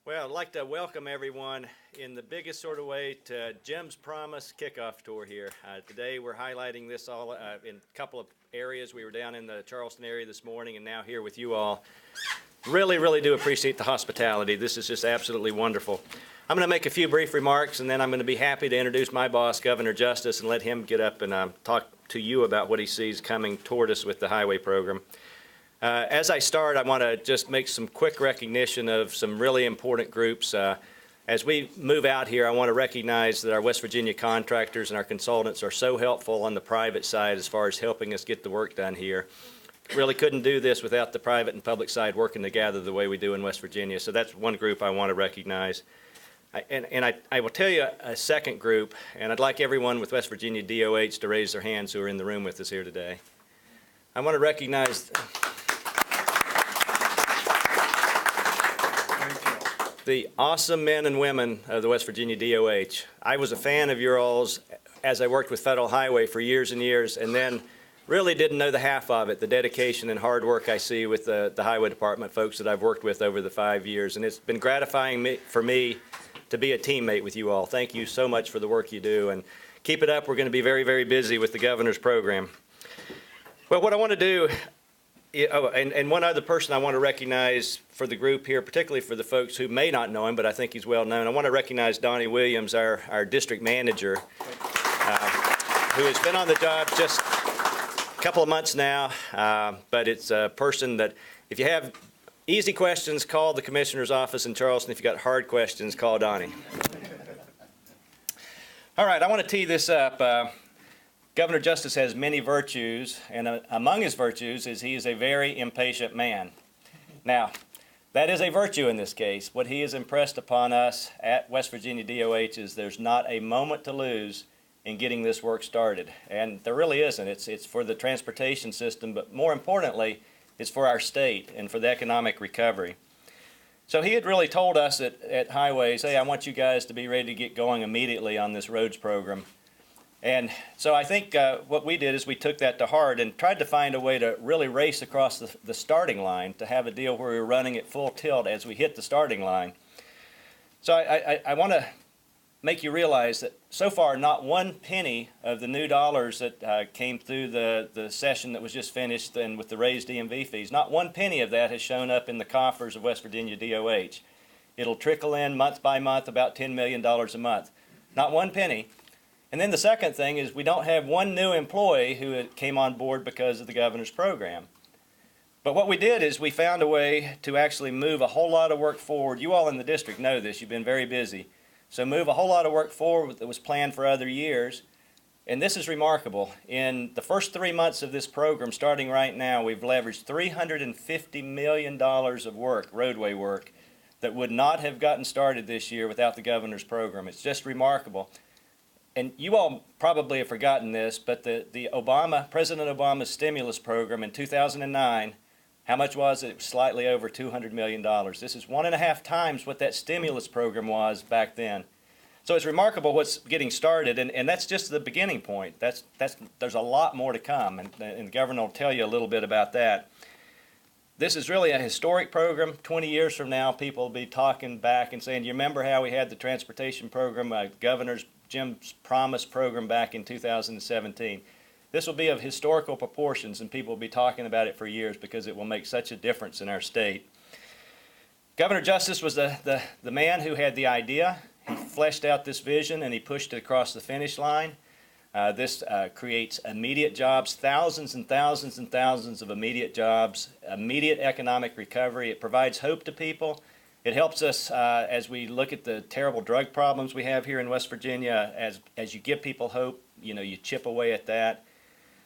Well, I'd like to welcome everyone in the biggest sort of way to Jim's Promise kickoff tour here. Today we're highlighting this all in a couple of areas. We were down in the Charleston area this morning and now here with you all. Really do appreciate the hospitality. This is just absolutely wonderful. I'm going to make a few brief remarks and then I'm going to be happy to introduce my boss, Governor Justice, and let him get up and talk to you about what he sees coming toward us with the highway program. As I start, I want to just make some quick recognition of some really important groups. As we move out here, I want to recognize that our West Virginia contractors and our consultants are so helpful on the private side as far as helping us get the work done here. Really couldn't do this without the private and public side working together the way we do in West Virginia. So that's one group I want to recognize. I will tell you a second group, and I'd like everyone with West Virginia DOH to raise their hands who are in the room with us here today. I want to recognize the awesome men and women of the West Virginia DOH. I was a fan of your all's as I worked with Federal Highway for years and years, and then really didn't know the half of it, the dedication and hard work I see with the Highway Department folks that I've worked with over the 5 years. And it's been gratifying for me to be a teammate with you all. Thank you so much for the work you do, and keep it up. We're going to be very busy with the governor's program. Well, what I want to do, and one other person I want to recognize for the group here, particularly for the folks who may not know him, but I think he's well known. I want to recognize Donnie Williams, our district manager, who has been on the job just a couple of months now, but it's a person that if you have easy questions, call the commissioner's office in Charleston. If you got hard questions, call Donnie. All right, I want to tee this up. Governor Justice has many virtues, and among his virtues is he is a very impatient man. Now, that is a virtue in this case. What he has impressed upon us at West Virginia DOH is there's not a moment to lose in getting this work started. And there really isn't. It's for the transportation system, but more importantly, it's for our state and for the economic recovery. So he had really told us at Highways, hey, I want you guys to be ready to get going immediately on this roads program. And so I think what we did is we took that to heart and tried to find a way to really race across the starting line, to have a deal where we were running at full tilt as we hit the starting line. So I want to make you realize that so far not one penny of the new dollars that came through the session that was just finished and with the raised DMV fees, not one penny of that has shown up in the coffers of West Virginia DOH. It'll trickle in month by month, about $10 million a month. Not one penny. And then the second thing is we don't have one new employee who came on board because of the governor's program. But what we did is we found a way to actually move a whole lot of work forward. You all in the district know this. You've been very busy. So move a whole lot of work forward that was planned for other years. And this is remarkable. In the first 3 months of this program, starting right now, we've leveraged $350 million of work, roadway work, that would not have gotten started this year without the governor's program. It's just remarkable. And you all probably have forgotten this, but President Obama's stimulus program in 2009, how much was it? It was slightly over $200 million. This is 1.5 times what that stimulus program was back then. So it's remarkable what's getting started, and that's just the beginning point. There's a lot more to come, and the governor will tell you a little bit about that. This is really a historic program. 20 years from now, people will be talking back and saying, you remember how we had the transportation program, Governor's Jim's Promise program back in 2017. This will be of historical proportions, and people will be talking about it for years because it will make such a difference in our state. Governor Justice was the man who had the idea. He fleshed out this vision and he pushed it across the finish line. This creates immediate jobs, thousands and thousands and thousands of immediate jobs, immediate economic recovery. It provides hope to people. It helps us as we look at the terrible drug problems we have here in West Virginia. As you give people hope, you chip away at that.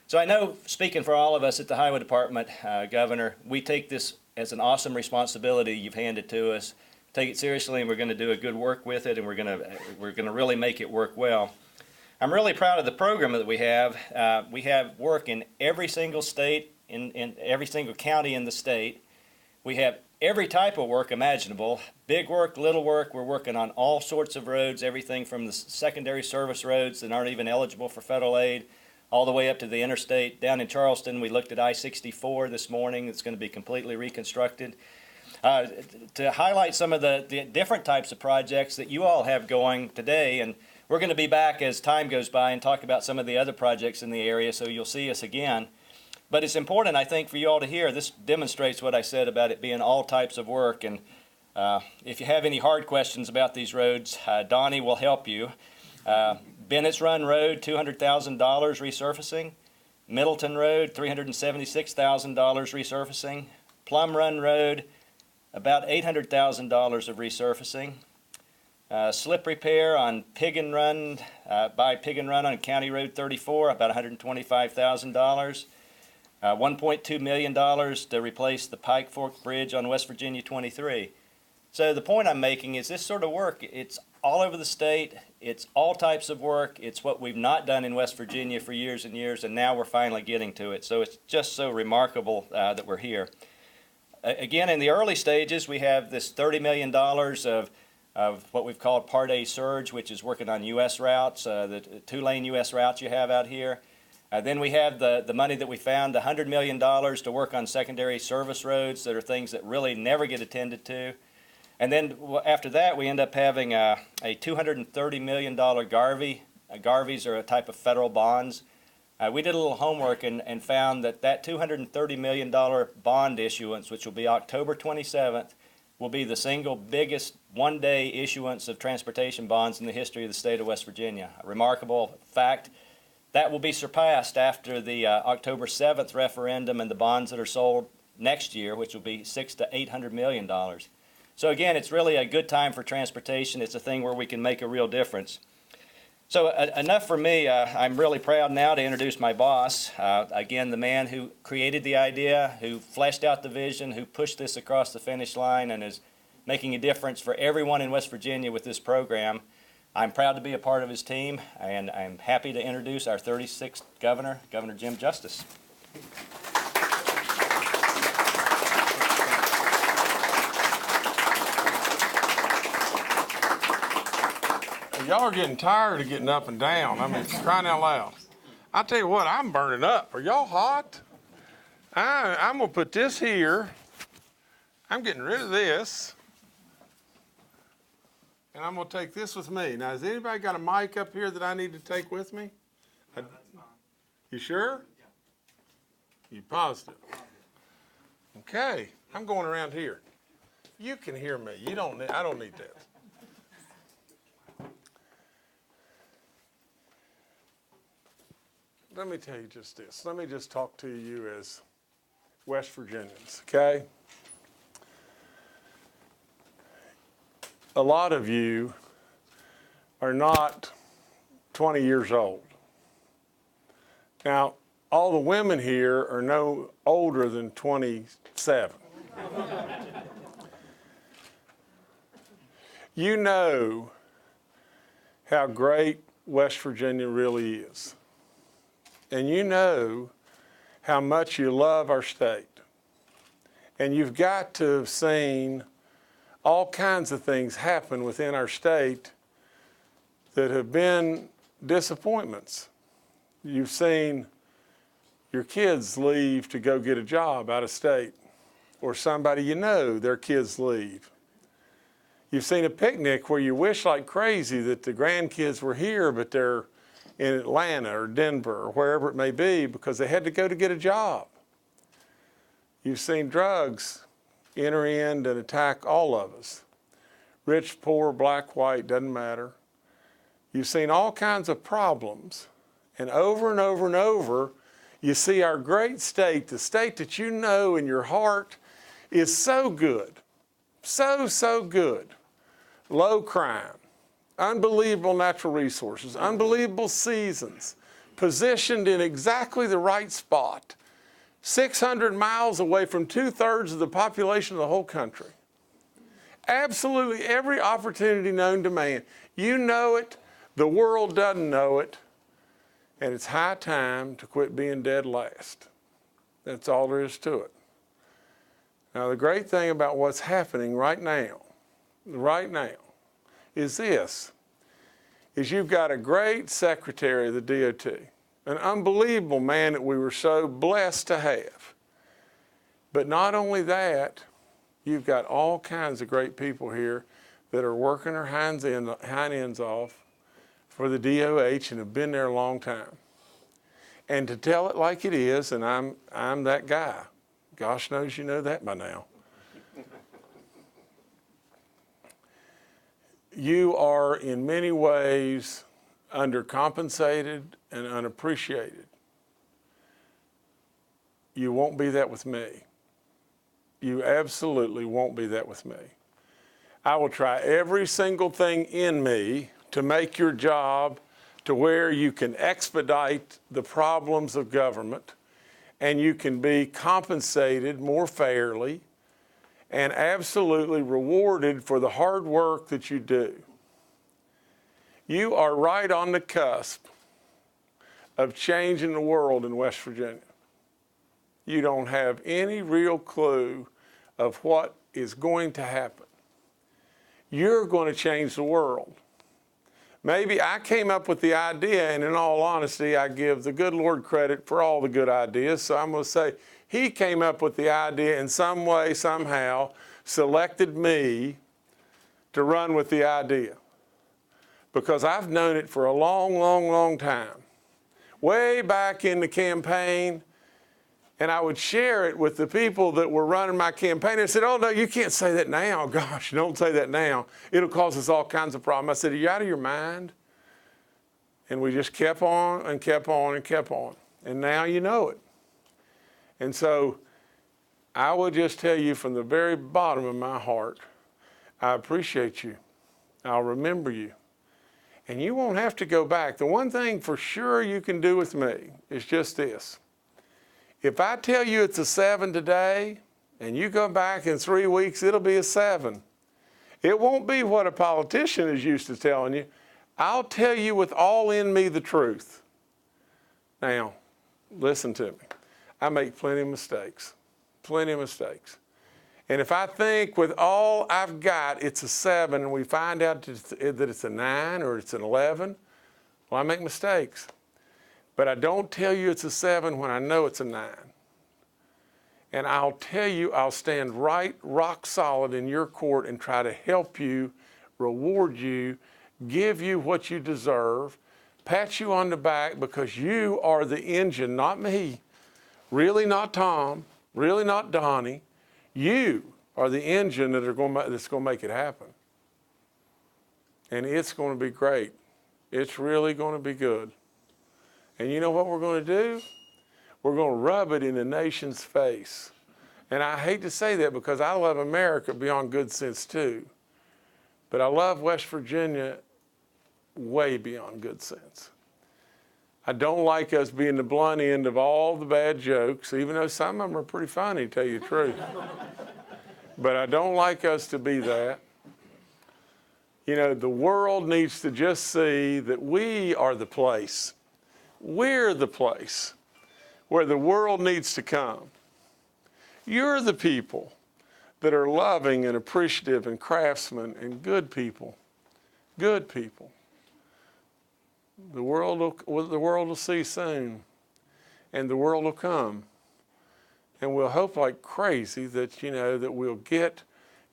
So I know, speaking for all of us at the Highway Department, Governor, we take this as an awesome responsibility you've handed to us. Take it seriously, and we're going to do a good work with it, and we're going to really make it work well. I'm really proud of the program that we have. We have work in every single state, in every single county in the state. We have every type of work imaginable, big work, little work. We're working on all sorts of roads, everything from the secondary service roads that aren't even eligible for federal aid, all the way up to the interstate. Down in Charleston, we looked at I-64 this morning. It's going to be completely reconstructed. to highlight some of the different types of projects that you all have going today. And we're going to be back as time goes by and talk about some of the other projects in the area, so you'll see us again. But it's important, I think, for you all to hear. This demonstrates what I said about it being all types of work. And if you have any hard questions about these roads, Donnie will help you. Bennett's Run Road, $200,000 resurfacing. Middleton Road, $376,000 resurfacing. Plum Run Road, about $800,000 of resurfacing. Slip repair on Piggin Run, by Piggin Run on County Road 34, about $125,000. $1.2 million to replace the Pike Fork Bridge on West Virginia 23. So the point I'm making is this sort of work, it's all over the state, it's all types of work, it's what we've not done in West Virginia for years and years, and now we're finally getting to it. So it's just so remarkable that we're here. Again, in the early stages, we have this $30 million of what we've called Part A Surge, which is working on U.S. routes, the two-lane U.S. routes you have out here. Then we have the money that we found, $100 million to work on secondary service roads that are things that really never get attended to. And then after that, we end up having a $230 million Garvey. Garveys are a type of federal bonds. We did a little homework and found that $230 million bond issuance, which will be October 27th, will be the single biggest one-day issuance of transportation bonds in the history of the state of West Virginia. A remarkable fact. That will be surpassed after the October 7th referendum and the bonds that are sold next year, which will be $600 to $800 million. So again, it's really a good time for transportation. It's a thing where we can make a real difference. So enough for me. I'm really proud now to introduce my boss. Again, the man who created the idea, who fleshed out the vision, who pushed this across the finish line and is making a difference for everyone in West Virginia with this program. I'm proud to be a part of his team, and I'm happy to introduce our 36th governor, Governor Jim Justice. Y'all are getting tired of getting up and down. I mean, crying out loud. I'll tell you what, I'm burning up. Are y'all hot? I'm going to put this here. I'm getting rid of this. And I'm going to take this with me. Now, has anybody got a mic up here that I need to take with me? That's fine. You sure? Yeah. You positive? Okay. I'm going around here. You can hear me. I don't need that. Let me tell you just this. Let me just talk to you as West Virginians, okay? A lot of you are not 20 years old. Now, all the women here are no older than 27. You know how great West Virginia really is. And you know how much you love our state. And you've got to have seen all kinds of things happen within our state that have been disappointments. You've seen your kids leave to go get a job out of state, or somebody you know, their kids leave. You've seen a picnic where you wish like crazy that the grandkids were here, but they're in Atlanta or Denver or wherever it may be because they had to go to get a job. You've seen drugs enter in and attack all of us. Rich, poor, black, white, doesn't matter. You've seen all kinds of problems. And over and over and over, you see our great state, the state that you know in your heart is so good, so good. Low crime. Unbelievable natural resources, unbelievable seasons, positioned in exactly the right spot, 600 miles away from 2/3 of the population of the whole country. Absolutely every opportunity known to man. You know it, the world doesn't know it, and it's high time to quit being dead last. That's all there is to it. Now, the great thing about what's happening right now, is this, is you've got a great secretary of the DOT, an unbelievable man that we were so blessed to have. But not only that, You've got all kinds of great people here that are working their hind ends off for the DOH and have been there a long time. And to tell it like it is, and I'm that guy. Gosh knows you know that by now. You are in many ways undercompensated and unappreciated. You won't be that with me. You absolutely won't be that with me. I will try every single thing in me to make your job to where you can expedite the problems of government and you can be compensated more fairly and absolutely rewarded for the hard work that you do. You are right on the cusp of changing the world in West Virginia. You don't have any real clue of what is going to happen. You're going to change the world. Maybe I came up with the idea, and in all honesty, I give the good Lord credit for all the good ideas, so I'm going to say he came up with the idea in some way, somehow, selected me to run with the idea. Because I've known it for a long, long, long time. Way back in the campaign, and I would share it with the people that were running my campaign. They said, oh, no, you can't say that now. Gosh, don't say that now. It'll cause us all kinds of problems. I said, are you out of your mind? And we just kept on and kept on and kept on. And now you know it. And so I will just tell you from the very bottom of my heart, I appreciate you. I'll remember you. And you won't have to go back. The one thing for sure you can do with me is just this. If I tell you it's a 7 today, and you go back in 3 weeks, it'll be a 7. It won't be what a politician is used to telling you. I'll tell you with all in me the truth. Now, listen to me. I make plenty of mistakes. Plenty of mistakes. And if I think with all I've got, it's a 7, and we find out that it's a 9 or it's an 11, well, I make mistakes. But I don't tell you it's a 7 when I know it's a 9. And I'll tell you, I'll stand right, rock solid in your court and try to help you, reward you, give you what you deserve, pat you on the back because you are the engine, not me, really not Tom, really not Donnie. You are the engine that's going to make it happen. And it's going to be great. It's really going to be good. And you know what we're going to do? We're going to rub it in the nation's face. And I hate to say that because I love America beyond good sense too. But I love West Virginia way beyond good sense. I don't like us being the blunt end of all the bad jokes, even though some of them are pretty funny, to tell you the truth. But I don't like us to be that. You know, the world needs to just see that we are the place. We're the place where the world needs to come. You're the people that are loving and appreciative and craftsmen and good people. Good people. The world will see soon, and the world will come. And we'll hope like crazy that, you know, that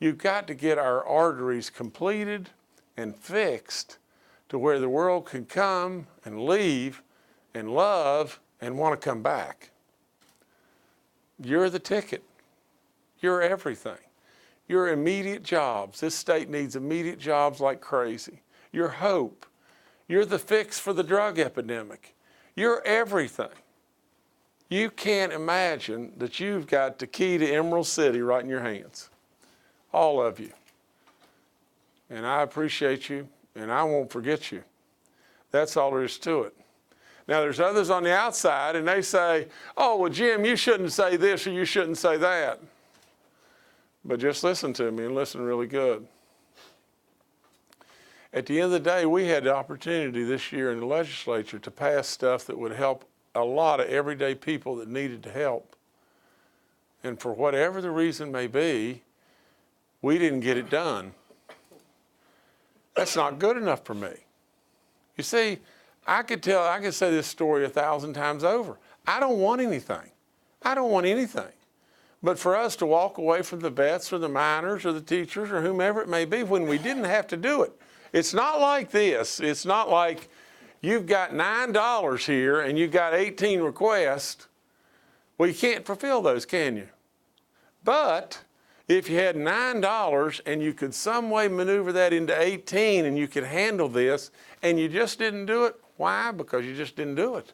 you've got to get our arteries completed and fixed to where the world can come and leave and love and want to come back. You're the ticket. You're everything. You're immediate jobs. This state needs immediate jobs like crazy. You're hope. You're the fix for the drug epidemic. You're everything. You can't imagine that you've got the key to Emerald City right in your hands. All of you. And I appreciate you, and I won't forget you. That's all there is to it. Now, there's others on the outside, and they say, oh, well, Jim, you shouldn't say this or you shouldn't say that. But just listen to me and listen really good. At the end of the day, we had the opportunity this year in the legislature to pass stuff that would help a lot of everyday people that needed to help. And for whatever the reason may be, we didn't get it done. That's not good enough for me. You see, I could say this story 1,000 times over. I don't want anything. I don't want anything. But for us to walk away from the vets or the miners or the teachers or whomever it may be when we didn't have to do it. It's not like this. It's not like you've got $9 here and you've got 18 requests. Well, you can't fulfill those, can you? But if you had $9 and you could some way maneuver that into 18 and you could handle this and you just didn't do it, why? Because you just didn't do it.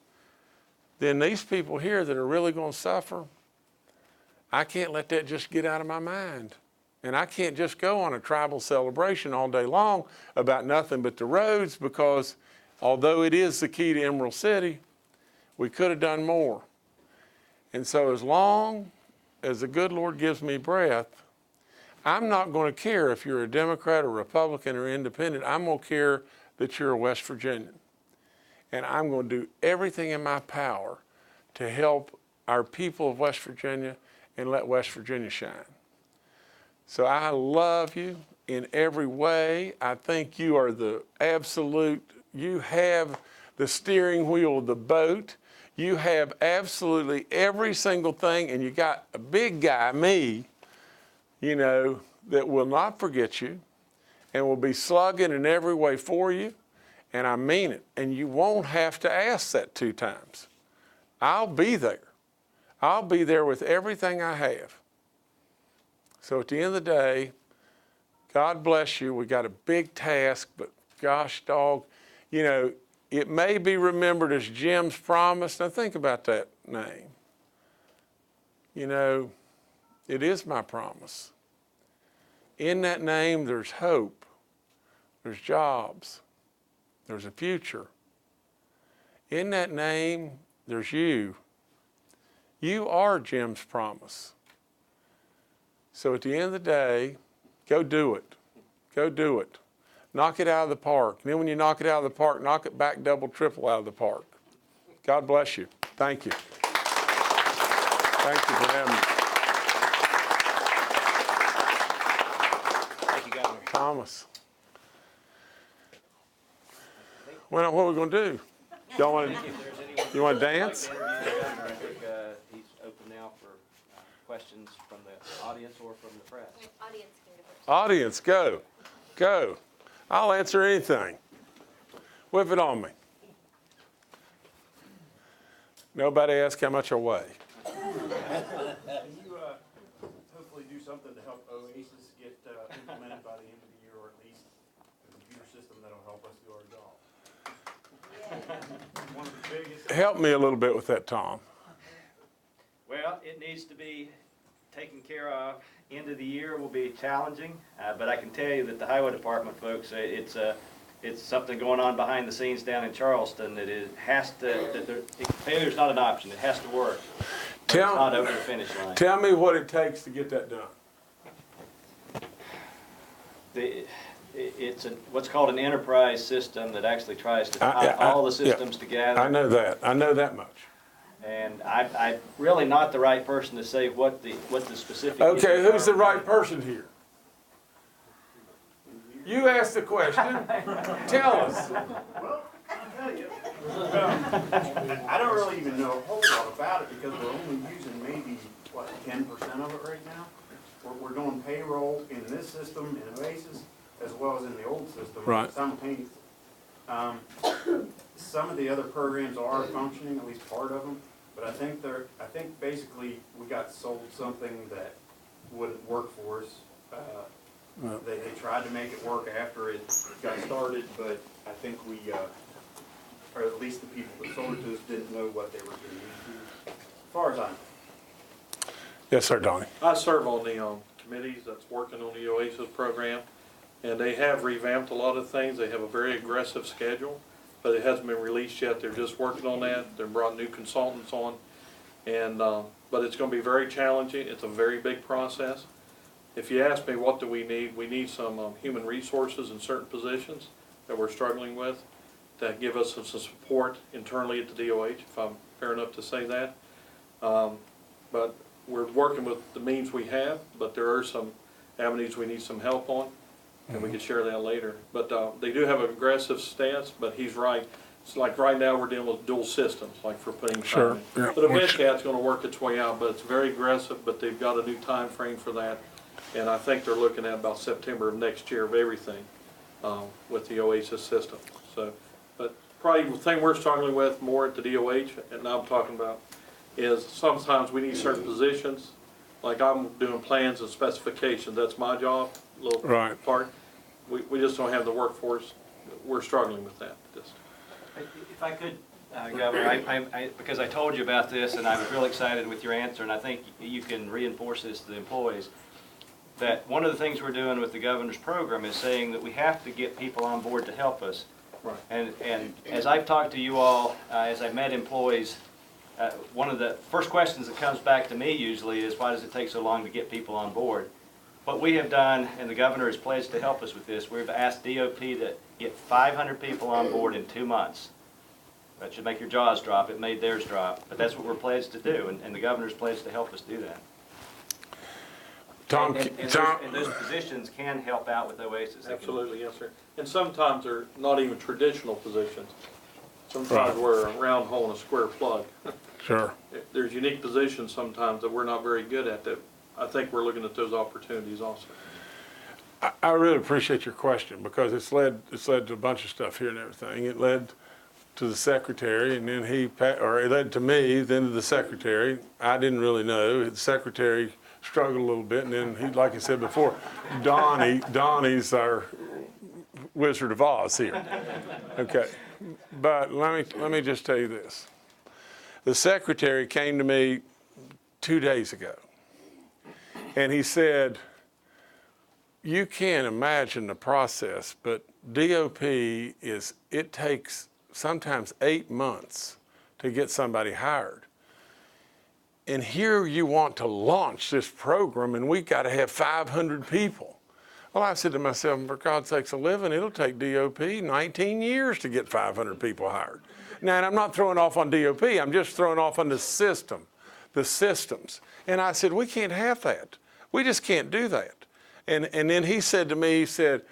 Then these people here that are really going to suffer, I can't let that just get out of my mind. And I can't just go on a tribal celebration all day long about nothing but the roads, because although it is the key to Emerald City, we could have done more. And so as long as the good Lord gives me breath, I'm not going to care if you're a Democrat or Republican or independent. I'm going to care that you're a West Virginian. And I'm going to do everything in my power to help our people of West Virginia and let West Virginia shine. So I love you in every way. I think you are the absolute, you have the steering wheel of the boat. You have absolutely every single thing, and you got a big guy, me, you know, that will not forget you and will be slugging in every way for you. And I mean it. And you won't have to ask that 2 times. I'll be there. I'll be there with everything I have. So at the end of the day, God bless you. We got a big task, but gosh dog, you know, it may be remembered as Jim's Promise. Now think about that name. You know, it is my promise. In that name, there's hope. There's jobs. There's a future. In that name, there's you. You are Jim's Promise. So at the end of the day, go do it. Go do it. Knock it out of the park. And then when you knock it out of the park, knock it back double, triple out of the park. God bless you. Thank you. Thank you for having me. Thank you, Governor. Thomas. Well, what are we going to do? Y'all want to, you want to dance? I think he's open now for questions from the audience or from the press. Audience can go first. Audience, go. Go. I'll answer anything. Whip it on me. Nobody ask how much I weigh. Can you hopefully do something to help Oasis get implemented by the end of the year, or at least a computer system that'll help us do our job? One of the biggest. Help me a little bit with that, Tom. Well, it needs to be taken care of. End of the year will be challenging, but I can tell you that the highway department folks, it's something going on behind the scenes down in Charleston that failure's not an option. It has to work. It's not over the finish line. Tell me what it takes to get that done. It's what's called an enterprise system that actually tries to tie all the systems together. I know that. I know that much. And I'm really not the right person to say what the specific. Okay, issues who's are. the right person here? You asked the question. Tell us. Well, I'll tell you. I don't really even know a whole lot about it because we're only using maybe, 10% of it right now? We're doing payroll in this system, in Oasis, as well as in the old system. Right. Simultaneously. Some of the other programs are functioning, at least part of them, but I think basically we got sold something that wouldn't work for us. They tried to make it work after it got started, but I think we, or at least the people that sold it to us didn't know what they were getting into, as far as I know. Yes, sir, Donnie. I serve on the committees that's working on the Oasis program, and they have revamped a lot of things. They have a very aggressive schedule, but it hasn't been released yet. They're just working on that. They've brought new consultants on, and but it's going to be very challenging. It's a very big process. If you ask me what do we need some human resources in certain positions that we're struggling with to give us some support internally at the DOH, if I'm fair enough to say that. But we're working with the means we have, but there are some avenues we need some help on, and we can share that later. But they do have an aggressive stance, but he's right. It's like right now, we're dealing with dual systems, like for putting Sure, time in. yeah. But eventually, that's gonna work its way out, but it's very aggressive, but they've got a new time frame for that. And I think they're looking at about September of next year of everything, with the OASIS system. So, but probably the thing we're struggling with more at the DOH, and now I'm talking about, is sometimes we need certain positions. Like I'm doing plans and specifications, that's my job, little Right. part. We just don't have the workforce. We're struggling with that. Just. If I could, Governor, because I told you about this and I was real excited with your answer, and I think you can reinforce this to the employees, that one of the things we're doing with the governor's program is saying that we have to get people on board to help us. Right. And as I've talked to you all, as I've met employees, one of the first questions that comes back to me usually is, why does it take so long to get people on board? What we have done, and the governor has pledged to help us with this, we've asked DOP to get 500 people on board in 2 months. That should make your jaws drop. It made theirs drop. But that's what we're pledged to do, and the governor's pledged to help us do that. Tom, And those positions can help out with OASIS. Absolutely, yes, sir. And sometimes they're not even traditional positions. Sometimes Right. we're a round hole in a square plug. sure. There's unique positions sometimes that we're not very good at, that I think we're looking at those opportunities also. I really appreciate your question, because it's led to a bunch of stuff here and everything. It led to the secretary, and then it led to me, then to the secretary. I didn't really know. The secretary struggled a little bit, and then he, like I said before, Donnie's our Wizard of Oz here. Okay, but let me just tell you this. The secretary came to me 2 days ago, and he said, you can't imagine the process, but DOP it takes sometimes 8 months to get somebody hired. And here you want to launch this program, and we got to have 500 people. Well, I said to myself, for God's sakes, a living, it'll take DOP 19 years to get 500 people hired. Now, and I'm not throwing off on DOP, I'm just throwing off on the system, the systems. And I said, we can't have that. We just can't do that. And then he said to me, he said,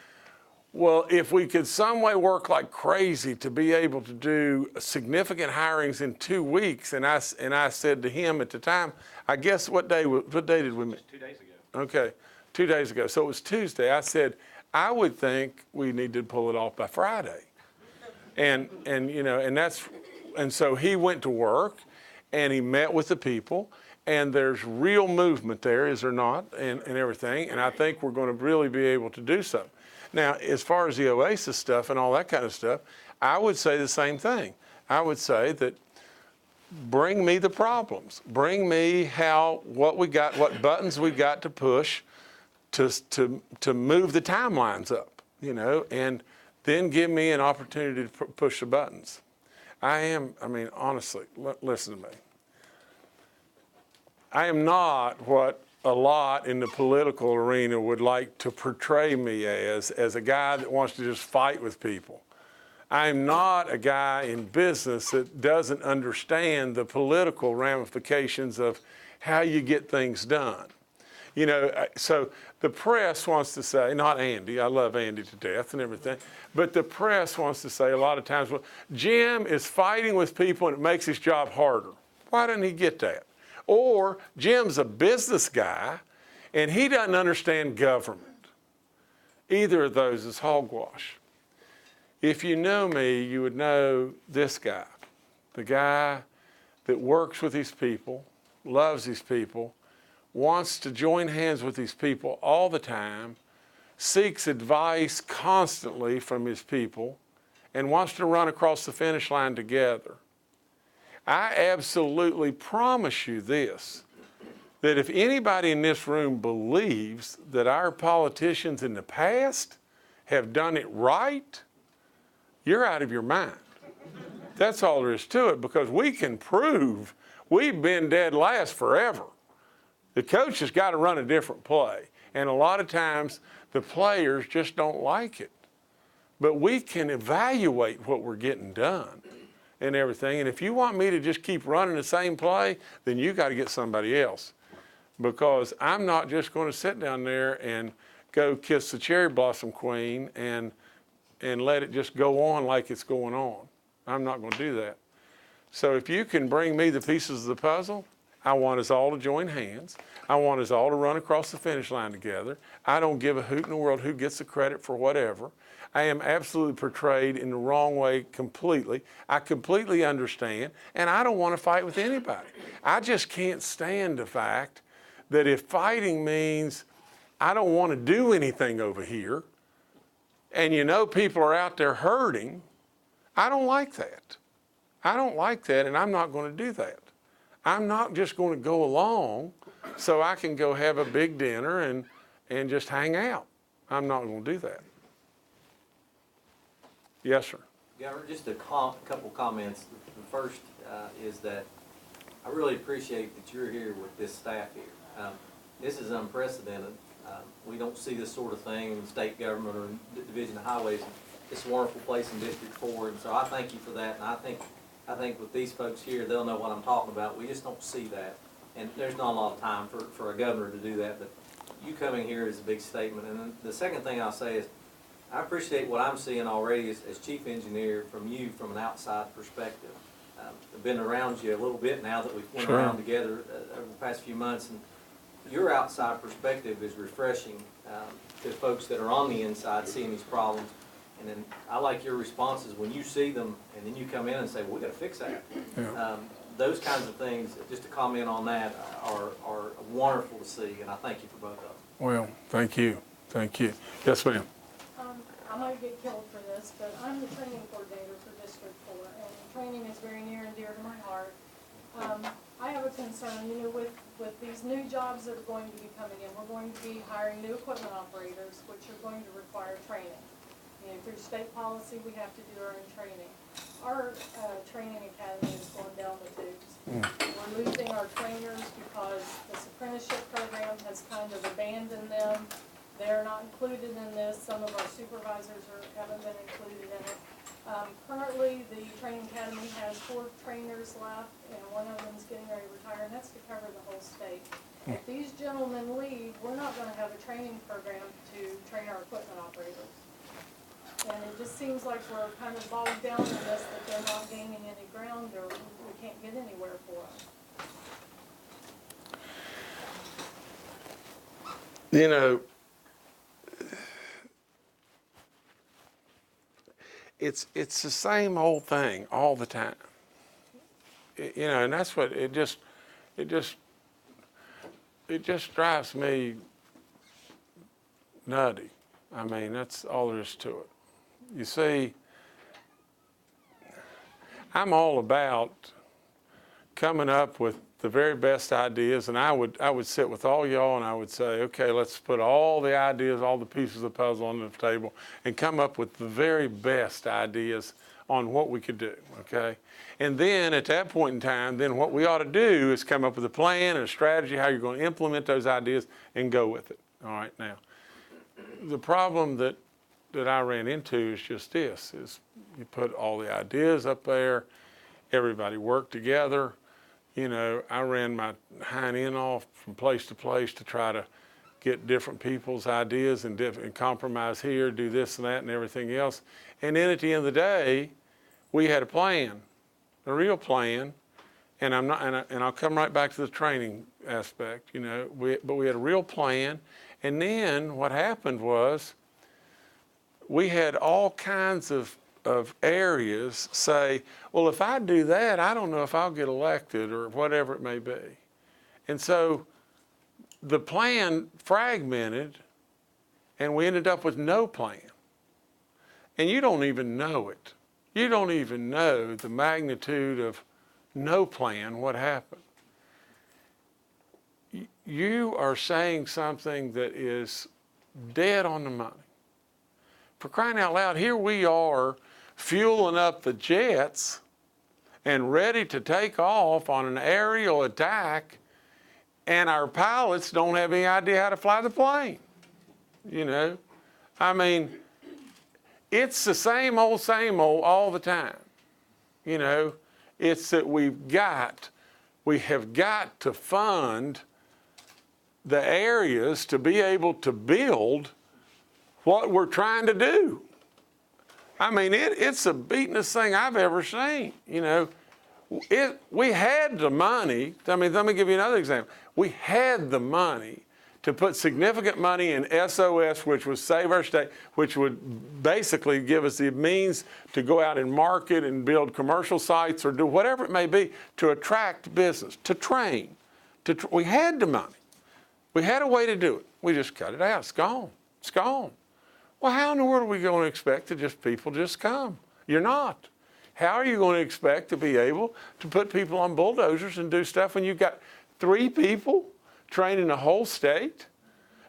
well, if we could some way work like crazy to be able to do significant hirings in 2 weeks, and I said to him at the time, I guess what day did we meet? 2 days ago. Okay, 2 days ago. So it was Tuesday. I said, I would think we need to pull it off by Friday. And you know, and so he went to work and he met with the people, and there's real movement there, is there not, and everything. And I think we're going to really be able to do something. Now, as far as the OASIS stuff and all that kind of stuff, I would say the same thing. I would say that bring me the problems. Bring me what we got, what buttons we got to push to move the timelines up, you know, and then give me an opportunity to push the buttons. Honestly, listen to me. I am not what a lot in the political arena would like to portray me as a guy that wants to just fight with people. I'm not a guy in business that doesn't understand the political ramifications of how you get things done. You know, so the press wants to say, not Andy, I love Andy to death and everything, but the press wants to say a lot of times, well, Jim is fighting with people and it makes his job harder. Why didn't he get that? Or Jim's a business guy and he doesn't understand government. Either of those is hogwash. If you know me, you would know this guy, the guy that works with these people, loves these people, wants to join hands with these people all the time, seeks advice constantly from his people, and wants to run across the finish line together. I absolutely promise you this, that if anybody in this room believes that our politicians in the past have done it right, you're out of your mind. That's all there is to it, because we can prove we've been dead last forever. The coach has got to run a different play, and a lot of times the players just don't like it. But we can evaluate what we're getting done and everything. And if you want me to just keep running the same play, then you got to get somebody else. Because I'm not just going to sit down there and go kiss the cherry blossom queen and let it just go on like it's going on. I'm not going to do that. So if you can bring me the pieces of the puzzle, I want us all to join hands. I want us all to run across the finish line together. I don't give a hoot in the world who gets the credit for whatever. I am absolutely portrayed in the wrong way completely. I completely understand, and I don't want to fight with anybody. I just can't stand the fact that if fighting means I don't want to do anything over here, and you know people are out there hurting, I don't like that. I don't like that, and I'm not going to do that. I'm not just going to go along so I can go have a big dinner and just hang out. I'm not going to do that. Yes, sir. Governor, just a couple comments. The first is that I really appreciate that you're here with this staff here. This is unprecedented. We don't see this sort of thing in state government or the Division of Highways. It's a wonderful place in District 4, and so I thank you for that. And I think with these folks here, they'll know what I'm talking about. We just don't see that, and there's not a lot of time for a governor to do that. But you coming here is a big statement. And then the second thing I'll say is, I appreciate what I'm seeing already as chief engineer from you from an outside perspective. I've been around you a little bit now that we've went around together over the past few months, and your outside perspective is refreshing to folks that are on the inside seeing these problems. And then I like your responses when you see them and then you come in and say, well, we got to fix that. Yeah. Those kinds of things, just to comment on that, are wonderful to see, and I thank you for both of them. Well, thank you. Thank you. Yes, ma'am. I might get killed for this, but I'm the training coordinator for District 4, and training is very near and dear to my heart. I have a concern, with these new jobs that are going to be coming in. We're going to be hiring new equipment operators, which are going to require training. Through state policy, we have to do our own training. Our training academy is going down the tubes. We're losing our trainers because this apprenticeship program has kind of abandoned them. They're not included in this. Some of our supervisors haven't been included in it. Currently, the training academy has 4 trainers left, and one of them is getting ready to retire, and that's to cover the whole state. If these gentlemen leave, we're not going to have a training program to train our equipment operators. And it just seems like we're kind of bogged down in this, that they're not gaining any ground, or we can't get anywhere for them. It's the same old thing all the time. And that's what it just drives me nutty. I mean, that's all there is to it. You see, I'm all about coming up with the very best ideas, and I would sit with all y'all and I would say, okay, let's put all the ideas, all the pieces of the puzzle on the table and come up with the very best ideas on what we could do, okay? And then at that point in time, then what we ought to do is come up with a plan and a strategy, how you're going to implement those ideas and go with it. All right, now, the problem that I ran into is just this, is you put all the ideas up there, everybody worked together. I ran my hind end off from place to place to try to get different people's ideas and compromise here, do this and that and everything else. And then at the end of the day, we had a plan, a real plan, and I'll come right back to the training aspect, but we had a real plan. And then what happened was we had all kinds of areas say, well, if I do that, I don't know if I'll get elected or whatever it may be. And so the plan fragmented and we ended up with no plan. And you don't even know it. You don't even know the magnitude of no plan, what happened. You are saying something that is dead on the money. For crying out loud, here we are fueling up the jets and ready to take off on an aerial attack, and our pilots don't have any idea how to fly the plane. I mean, it's the same old all the time. It's that we have got to fund the areas to be able to build what we're trying to do. I mean, it's the beatingest thing I've ever seen. You know, we had the money. I mean, let me give you another example. We had the money to put significant money in SOS, which would save our state, which would basically give us the means to go out and market and build commercial sites or do whatever it may be to attract business, to train. We had the money. We had a way to do it. We just cut it out. It's gone. It's gone. Well, how in the world are we going to expect that people just come? You're not. How are you going to expect to be able to put people on bulldozers and do stuff when you've got 3 people training the whole state?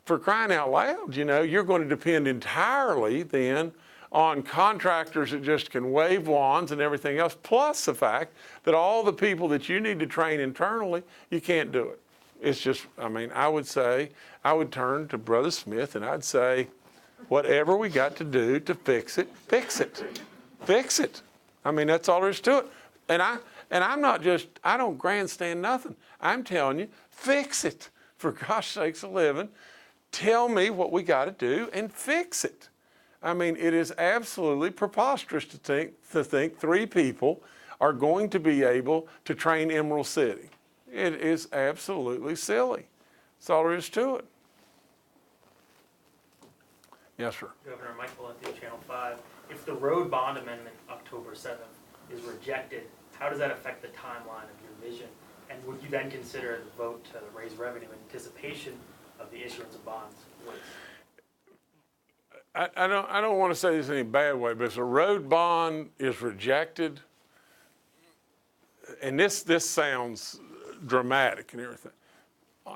For crying out loud, you know, you're going to depend entirely then on contractors that just can wave wands and everything else, plus the fact that all the people that you need to train internally, you can't do it. It's just, I mean, I would turn to Brother Smith and I'd say, whatever we got to do to fix it, fix it. Fix it. I mean, that's all there is to it. And I'm not just, I don't grandstand nothing. I'm telling you, fix it. For gosh sakes of living, tell me what we got to do and fix it. I mean, it is absolutely preposterous to think 3 people are going to be able to train Emerald City. It is absolutely silly. That's all there is to it. Yes, sir. Governor Michael Lethia, Channel 5. If the road bond amendment, October 7th, is rejected, how does that affect the timeline of your vision? And would you then consider the vote to raise revenue in anticipation of the issuance of bonds? I don't want to say this in any bad way, but if the road bond is rejected, and this sounds dramatic and everything,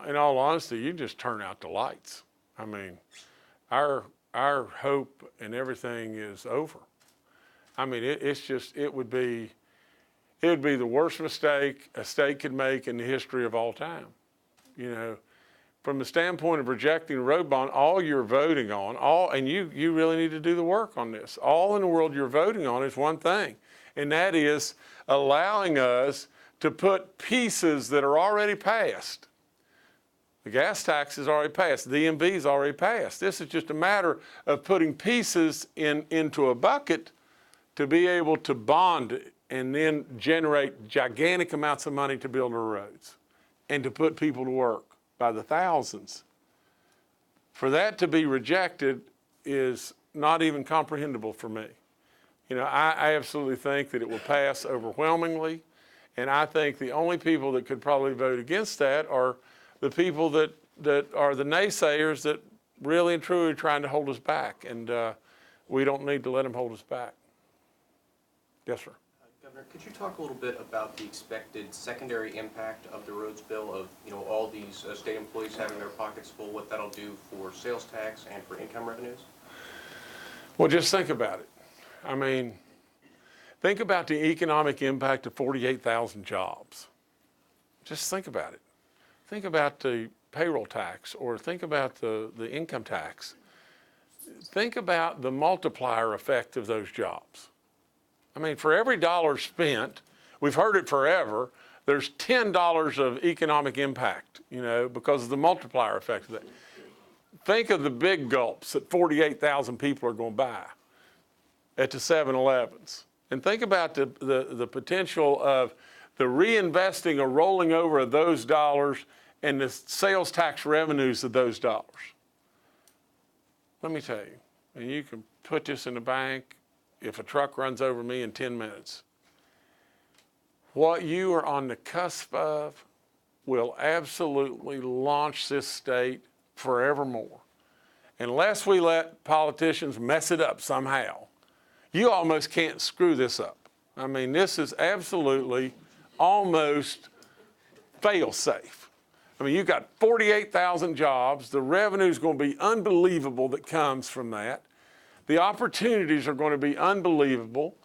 in all honesty, you just turn out the lights. I mean, our hope and everything is over. I mean, it would be the worst mistake a state could make in the history of all time. You know, from the standpoint of rejecting a road bond, all you're voting on, and you really need to do the work on this. All in the world you're voting on is one thing, and that is allowing us to put pieces that are already passed. The gas tax is already passed. The DMV is already passed. This is just a matter of putting pieces into a bucket to be able to bond it and then generate gigantic amounts of money to build our roads and to put people to work by the thousands. For that to be rejected is not even comprehensible for me. You know, I absolutely think that it will pass overwhelmingly, and I think the only people that could probably vote against that are the people that are the naysayers that really and truly are trying to hold us back, and we don't need to let them hold us back. Yes, sir. Governor, could you talk a little bit about the expected secondary impact of the roads bill of, you know, all these state employees having their pockets full, what that'll do for sales tax and for income revenues? Well, just think about it. I mean, think about the economic impact of 48,000 jobs. Just think about it. Think about the payroll tax, or think about the income tax. Think about the multiplier effect of those jobs. I mean, for every dollar spent, we've heard it forever, there's $10 of economic impact, you know, because of the multiplier effect of that. Think of the big gulps that 48,000 people are going to buy at the 7-Elevens. And think about the potential of the reinvesting or rolling over of those dollars and the sales tax revenues of those dollars. Let me tell you, and you can put this in the bank if a truck runs over me in 10 minutes. What you are on the cusp of will absolutely launch this state forevermore. Unless we let politicians mess it up somehow, you almost can't screw this up. I mean, this is absolutely almost fail-safe. I mean, you've got 48,000 jobs. The revenue is going to be unbelievable that comes from that. The opportunities are going to be unbelievable.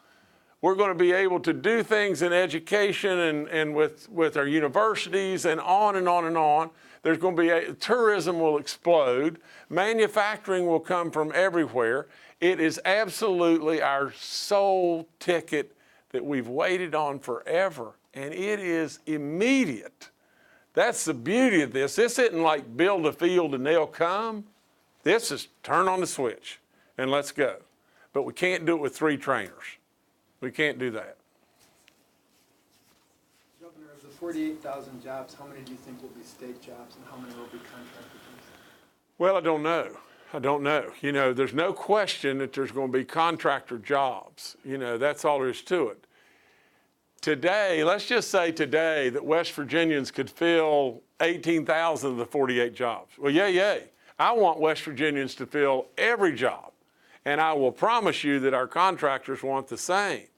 We're going to be able to do things in education and with our universities and on and on and on. There's going to be tourism will explode. Manufacturing will come from everywhere. It is absolutely our sole ticket that we've waited on forever, and it is immediate. That's the beauty of this. This isn't like build a field and they'll come. This is turn on the switch and let's go. but we can't do it with 3 trainers. We can't do that. Governor, of the 48,000 jobs, how many do you think will be state jobs and how many will be contracted jobs? Well, I don't know. I don't know. You know, there's no question that there's going to be contractor jobs. You know, that's all there is to it. Today, let's just say today that West Virginians could fill 18,000 of the 48 jobs. Well, yay. I want West Virginians to fill every job. And I will promise you that our contractors want the same.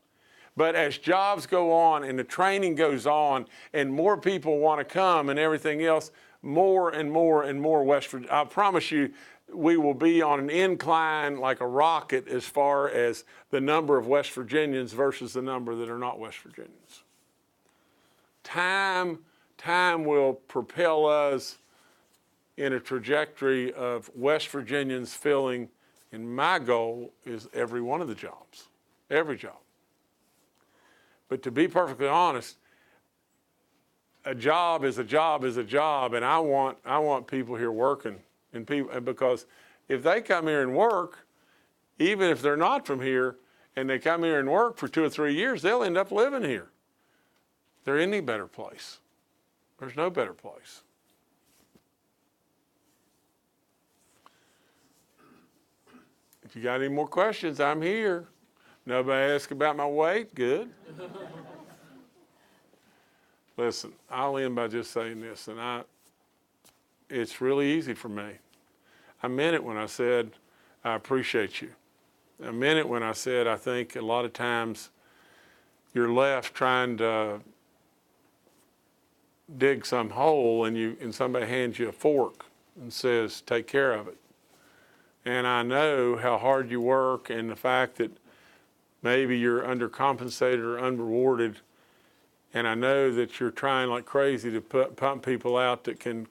But as jobs go on and the training goes on and more people want to come and everything else, more and more and more West Virginia, I promise you, we will be on an incline like a rocket as far as the number of West Virginians versus the number that are not West Virginians. Time will propel us in a trajectory of West Virginians filling, and my goal is every one of the jobs, every job. But to be perfectly honest, a job is a job is a job, and I want people here working. And because if they come here and work, even if they're not from here, and they come here and work for 2 or 3 years, they'll end up living here. There ain't any better place. There's no better place. If you got any more questions, I'm here. Nobody asked about my weight? Good. Listen, I'll end by just saying this, and it's really easy for me. I meant it when I said I appreciate you. I meant it when I said I think a lot of times you're left trying to dig some hole and somebody hands you a fork and says, take care of it. And I know how hard you work and the fact that maybe you're undercompensated or unrewarded. And I know that you're trying like crazy to pump people out that can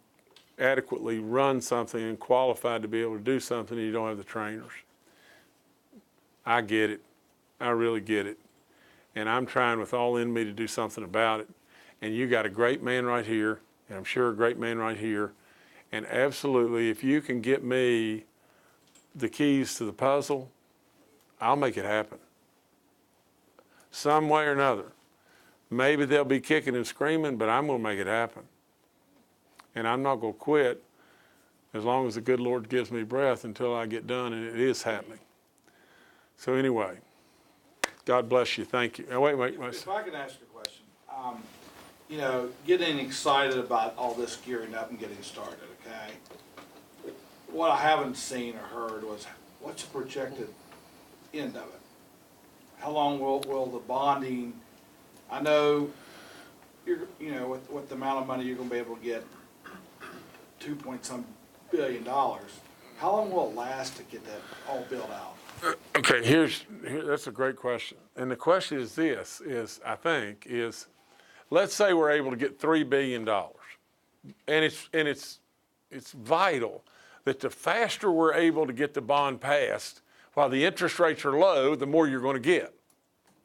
adequately run something and qualified to be able to do something and you don't have the trainers. I get it. I really get it. And I'm trying with all in me to do something about it. And you got a great man right here, and I'm sure a great man right here. And absolutely, if you can get me the keys to the puzzle, I'll make it happen. Some way or another. Maybe they'll be kicking and screaming, but I'm going to make it happen. And I'm not going to quit as long as the good Lord gives me breath until I get done, and it is happening. So anyway, God bless you. Thank you. Now, wait. If I could ask a question. You know, getting excited about all this gearing up and getting started, okay? What I haven't seen or heard was what's the projected end of it? How long will the bonding, I know with the amount of money you're going to be able to get, $2.some billion. How long will it last to get that all built out? Okay, that's a great question. And the question is this, let's say we're able to get $3 billion. And it's vital that the faster we're able to get the bond passed, while the interest rates are low, the more you're going to get.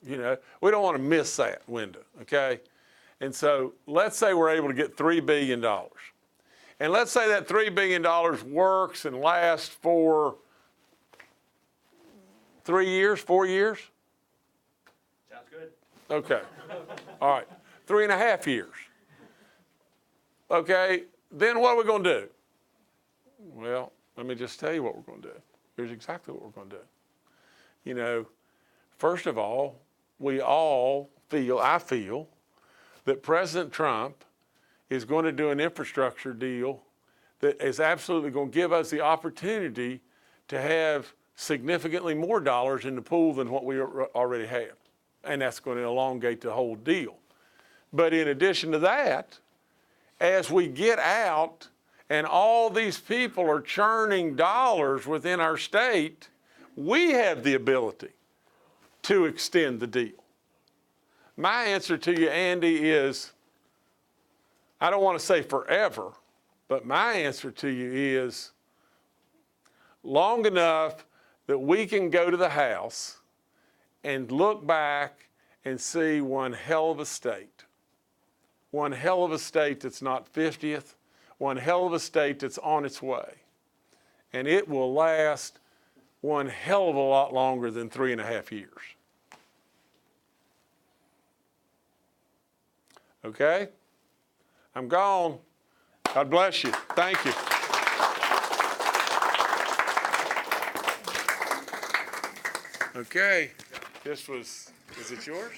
You know, we don't want to miss that window, okay? And so let's say we're able to get $3 billion. And let's say that $3 billion works and lasts for 3 years, 4 years? Sounds good. Okay. All right. 3.5 years. Okay. Then what are we going to do? Well, let me just tell you what we're going to do. Here's exactly what we're going to do. You know, first of all, I feel that President Trump is going to do an infrastructure deal that is absolutely going to give us the opportunity to have significantly more dollars in the pool than what we already have. And that's going to elongate the whole deal. But in addition to that, as we get out and all these people are churning dollars within our state, we have the ability to extend the deal. My answer to you, Andy, is, I don't want to say forever, but my answer to you is long enough that we can go to the House and look back and see one hell of a state. One hell of a state that's not 50th, one hell of a state that's on its way. And it will last one hell of a lot longer than 3.5 years. Okay? I'm gone. God bless you. Thank you. Okay, is it yours?